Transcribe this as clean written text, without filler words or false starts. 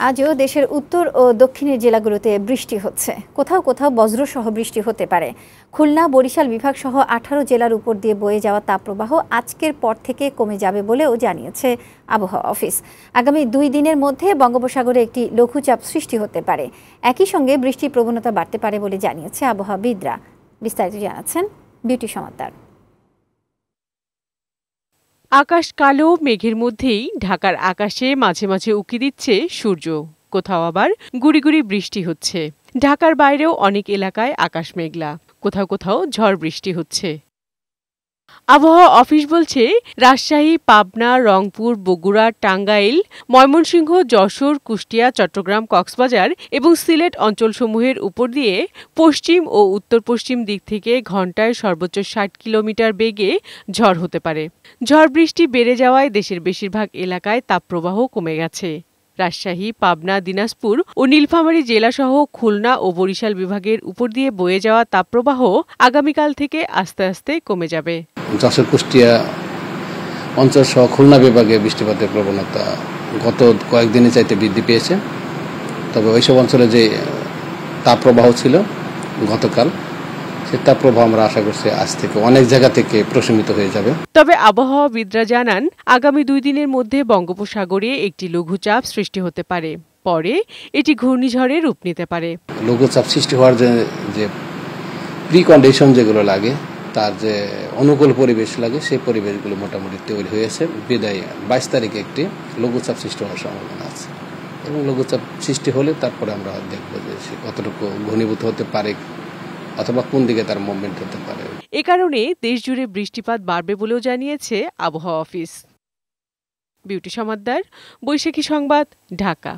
আজও দেশের উত্তর ও দক্ষিণের জেলাগুলোতে বৃষ্টি হচ্ছে। কোথাও কোথাও বজ্রসহ বৃষ্টি হতে পারে। খুলনা, বরিশাল বিভাগ সহ 18 জেলার উপর দিয়ে বয়ে যাওয়া তাপপ্রবাহ আজকের পর থেকে কমে যাবে বলেও জানিয়েছে আবহাওয়া অফিস। আগামী 2 দিনের মধ্যে বঙ্গোপসাগরে একটি লঘুচাপ সৃষ্টি হতে পারে। একই সঙ্গে বৃষ্টির প্রবণতা বাড়তে পারে বলে জানিয়েছে আবহাওয়াবিদরা। বিস্তারিত জানাচ্ছেন বিউটি সমাদ্দার। আকাশ কালো, মেঘের মধ্যেই ঢাকার আকাশে মাঝে মাঝে উঁকি দিচ্ছে সূর্য। কোথাও আবার গুড়ি গুড়ি বৃষ্টি হচ্ছে। ঢাকার বাইরেও অনেক এলাকায় আকাশ মেঘলা, কোথাও কোথাও ঝড় বৃষ্টি হচ্ছে। আবহাওয়া অফিস বলছে, রাজশাহী, পাবনা, রংপুর, বগুড়া, টাঙ্গাইল, ময়মনসিংহ, যশোর, কুষ্টিয়া, চট্টগ্রাম, কক্সবাজার এবং সিলেট অঞ্চলসমূহের উপর দিয়ে পশ্চিম ও উত্তর পশ্চিম দিক থেকে ঘণ্টায় সর্বোচ্চ 60 কিলোমিটার বেগে ঝড় হতে পারে। ঝড় বৃষ্টি বেড়ে যাওয়ায় দেশের বেশিরভাগ এলাকায় তাপপ্রবাহ কমে গেছে। রাজশাহী, পাবনা, দিনাজপুর ও নীলফামারী জেলাসহ খুলনা ও বরিশাল বিভাগের উপর দিয়ে বয়ে যাওয়া তাপপ্রবাহ আগামীকাল থেকে আস্তে আস্তে কমে যাবে। যশোর, কুষ্টিয়া অঞ্চল সহ খুলনা বিভাগে বৃষ্টিপাতের প্রবণতা গত কয়েকদিনের চাইতে বৃদ্ধি পেয়েছে। তবে ওইসব অঞ্চলে যে তাপপ্রবাহ ছিল গতকাল, সে তাপপ্রবাহ আমরা আশা করছি আজ থেকে অনেক জায়গা থেকে প্রশমিত হয়ে যাবে। তবে আবহাওয়াবিদরা জানান, আগামী 2 দিনের মধ্যে বঙ্গোপসাগরে একটি লঘুচাপ সৃষ্টি হতে পারে। পরে এটি ঘূর্ণিঝড়ে রূপ নিতে পারে। লঘুচাপ সৃষ্টি হওয়ার যে প্রিকন্ডিশন যেগুলো লাগে, তার যে অনুকূল পরিবেশ লাগে, সেই পরিবেশগুলো মোটামুটি তৈরি হয়েছে। বিদায় 22 তারিখে একটি লঘুচাপ সৃষ্টি হওয়ার সম্ভাবনা আছে এবং লঘুচাপ সৃষ্টি হলে তারপরে আমরা দেখব যে সে কতটুকু ঘনীভূত হতে পারে অথবা কোন দিকে তার মুভমেন্ট হতে পারে। এ কারণে দেশজুড়ে বৃষ্টিপাত বাড়বে বলেও জানিয়েছে আবহাওয়া অফিস। বিউটি সমাদ্দার, বৈশাখী সংবাদ, ঢাকা।